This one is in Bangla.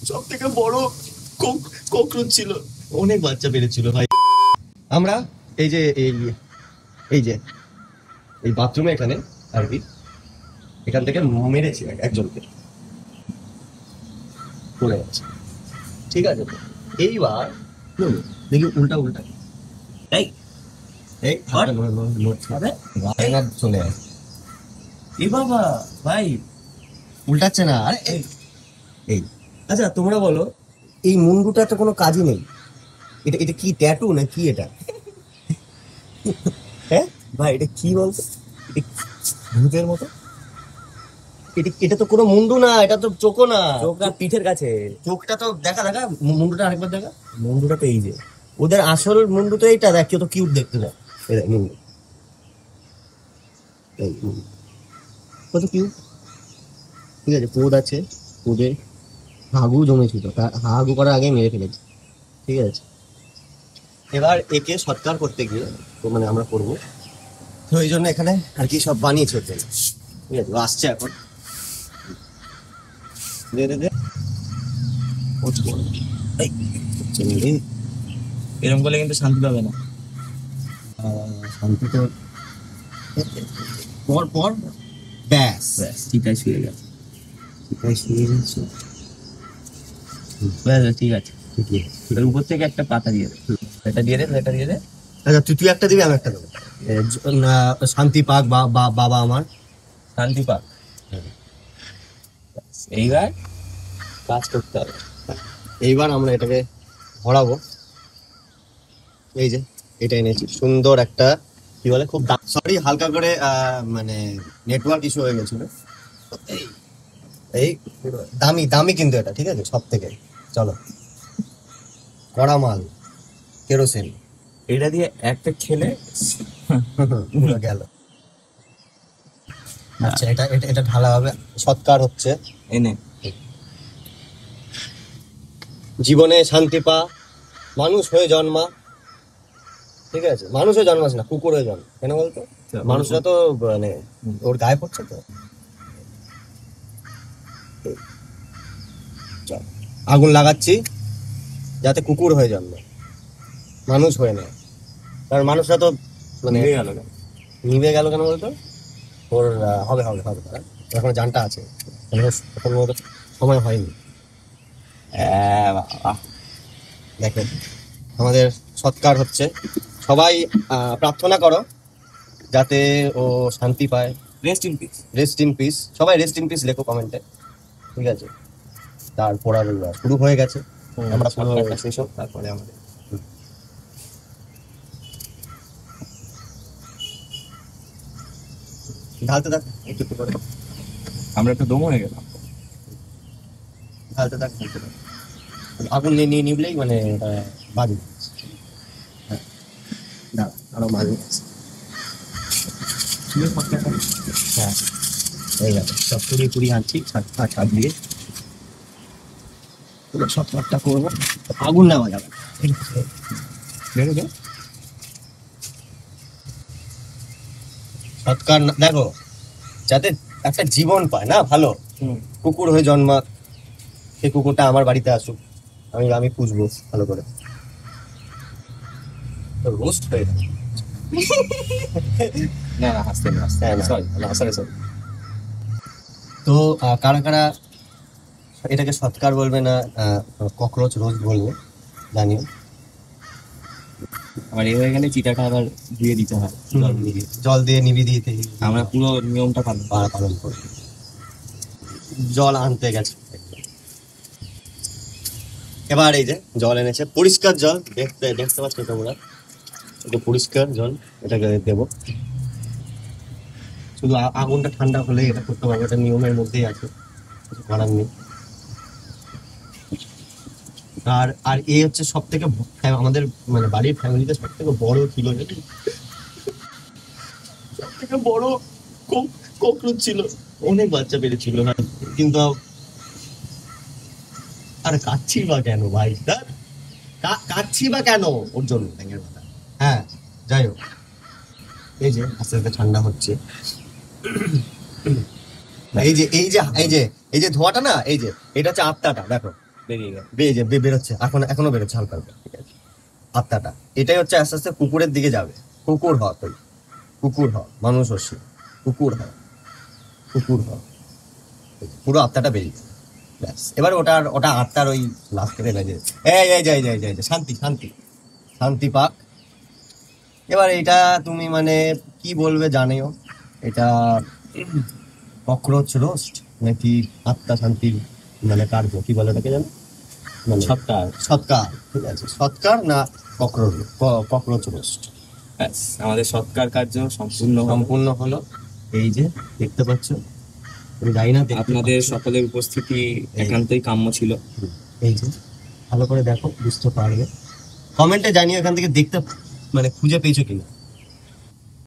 সব থেকে বড় ককরোচ ছিল, অনেক বাচ্চা বেড়েছিল ভাই। আমরা এই যে এই যে এই বাথরুমে এখানে আর কি এখান থেকে মেরেছি একজনকে, পড়ে গেছে, ঠিক আছে। এইবার দেখি উল্টা উল্টা এই এই চলে আসে, এই বাবা ভাই উল্টাচ্ছে না। আরে এই আচ্ছা তোমরা বলো, এই মুন্ডুটা তো কোনো কাজই নেই, এটা এটা কি ট্যাটু না কি এটা? হ্যাঁ ভাই এটা কি বলতো, ভূতের মতো। এটা তো কোনো মুন্ডু না, এটা তো চোখও না, চোখটা পিঠের কাছে, চোখটা তো দেখা দেখা, মুন্ডুটা আরেকবার দেখা, মুন্ডুটা তো এই যে ওদের আসল মুন্ডু তো এইটা, দেখ কত কিউট দেখতে যায় মুন্ডু, কত কিউট। ঠিক আছে, পোদ আছে, পোদে হাগু জমেছিল, হাগু করার আগে মেরে ফেলেছি, ঠিক আছে। এবার একে সৎকার করতে গিয়ে তো মানে আমরা করবো, তো এই জন্য এখানে আর কি সব বানিয়েছে ওর জন্য, ঠিক আছে। ও আসছে এখন, দে দে দে, এরকম করলে কিন্তু শান্তি পাবে না। শান্তি তো পর পর, ব্যাস ঠিকই শুয়ে গেছে, ঠিকই শুয়ে গেছে, ঠিক আছে। এর উপর থেকে একটা পাতা দিয়ে দে, এটা দিয়ে দে, এটা দিয়ে দে। আচ্ছা তুই একটা দিবি, আমি একটা দেবো। শান্তি পাক বাবা আমার, শান্তি পাক। এইবার কাজ করতে হবে। এইবার আমরা এটাকে ভরাবো, এই যে এটা এনেছি, সুন্দর একটা কি বলে, খুব সরি হালকা করে মানে নেটওয়ার্ক ইস্যু হয়ে গেছিল, এই দামি দামি কিন্তু এটা, ঠিক আছে, সব থেকে। চলো, কড়া মাল, কেরোসিন, এটা দিয়ে একটা খেলে পুরো গেল। আচ্ছা এটা এটা এটা ঢালা হবে, সৎকার হচ্ছে। এনে জীবনে শান্তি পা, মানুষ হয়ে জন্মা, ঠিক আছে। মানুষ হয়ে জন্মাস না, কুকুর হয়ে জন্ম, কেন বলতো? মানুষরা তো মানে ওর গায়ে পড়ছে তো। আগুন লাগাচ্ছি যাতে কুকুর হয়ে জন্মে, মানুষ হয়ে নেয়, কারণ মানুষরা তো মানে নিভে গেল কেন বলতো? ওর হবে হবে হবে, এখন জানটা আছে, এখন ওর সময় হয়নি। দেখেন আমাদের সৎকার হচ্ছে, সবাই প্রার্থনা করো যাতে ও শান্তি পায়। Rest in peace, rest in peace, সবাই রেস্ট ইন পিস লেখো কমেন্টে, ঠিক আছে। তারপর আর শুরু হয়ে গেছে, আমরা শেষ হোক, তারপরে আমাদের ঢালতে থাক একটু একটু করে, আমরা একটু দম হয়ে গেলাম। ঢালতে থাক ঢালতে থাক, আগুন নিয়ে নিবলেই মানে বাজে। হ্যাঁ দাঁড়া, আরো মাঝে, হ্যাঁ হয়ে গেছে, সব পুরি আনছি ছাদ দিয়ে, পুরো সৎকারটা করবো, আগুন নেওয়া যাবে। সৎকার দেখো যাতে একটা জীবন পায় না, ভালো কুকুর হয়ে জন্মা, সেই কুকুরটা আমার বাড়িতে আসুক, আমি পুষবো ভালো করে, রোস্ট হয়ে যাবে। না না হাসতে না, সরি। তো কারা কারা এটাকে সৎকার বলবে না ককরোচ রোস্ট বলবে জানিও। আবার এ হয়ে গেলে চিটাটা আবার ধুয়ে দিতে হয়, জল দিয়ে নিবি দিতে, আমরা পুরো নিয়মটা পালন করি। জল আনতে গেছে, এবার এই যে জল এনেছে, পরিষ্কার জল, দেখতে পাচ্ছ তোমরা, এটা পরিষ্কার জল, এটাকে দেবো। শুধু আগুনটা ঠান্ডা হলে এটা করতে পারবে, এটা নিয়মের মধ্যেই আছে, কিছু করার নেই। আর আর এই হচ্ছে সব থেকে আমাদের মানে বাড়ির ফ্যামিলিতে সব থেকে বড় ছিল, সব থেকে বড় ককরোচ ছিল, অনেক বাচ্চা বেড়েছিল না, কিন্তু আর কাচ্ছি বা কেন ভাই, কাচ্ছি বা কেন ওর জন্য, হ্যাঁ যাই হোক। এই যে আস্তে আস্তে ঠান্ডা হচ্ছে, এই যে এই যে এই যে এই যে ধোঁয়াটা না, এই যে এটা হচ্ছে আত্মাটা, দেখো বেরিয়ে গেল। বেরোচ্ছে, এখনো বেরোচ্ছে হালকা হালকা, ঠিক আছে। আত্মাটা এটাই হচ্ছে আস্তে আস্তে কুকুরের দিকে যাবে। কুকুর হ তুই, কুকুর হ, মানুষ হচ্ছে কুকুর হ, কুকুর হ, পুরো আত্মাটা বেরিয়ে যাবে। ব্যাস, এবার ওটা আত্মার ওই লাস্টের লাগে এই শান্তি শান্তি শান্তি পাক। এবার এটা তুমি মানে কি বলবে জানিও, এটা ককরোচ রোস্ট নাকি আত্মা শান্তির মানে কার্য, কি বলে ওটাকে জানো? মানে সৎকার। সৎকার, ঠিক আছে, সৎকার না ককরোচ রোস্ট। ব্যাস, আমাদের সৎকার কার্য সম্পূর্ণ হলো। এই যে দেখতে পাচ্ছ, আমি জানি না দেখতে আপনাদের পাচ্ছ? সকলের উপস্থিতি একান্তই কাম্য ছিল। এই যে ভালো করে দেখো, বুঝতে পারবে। কমেন্টে জানিও এখান থেকে দেখতে মানে খুঁজে পেয়েছো কিনা।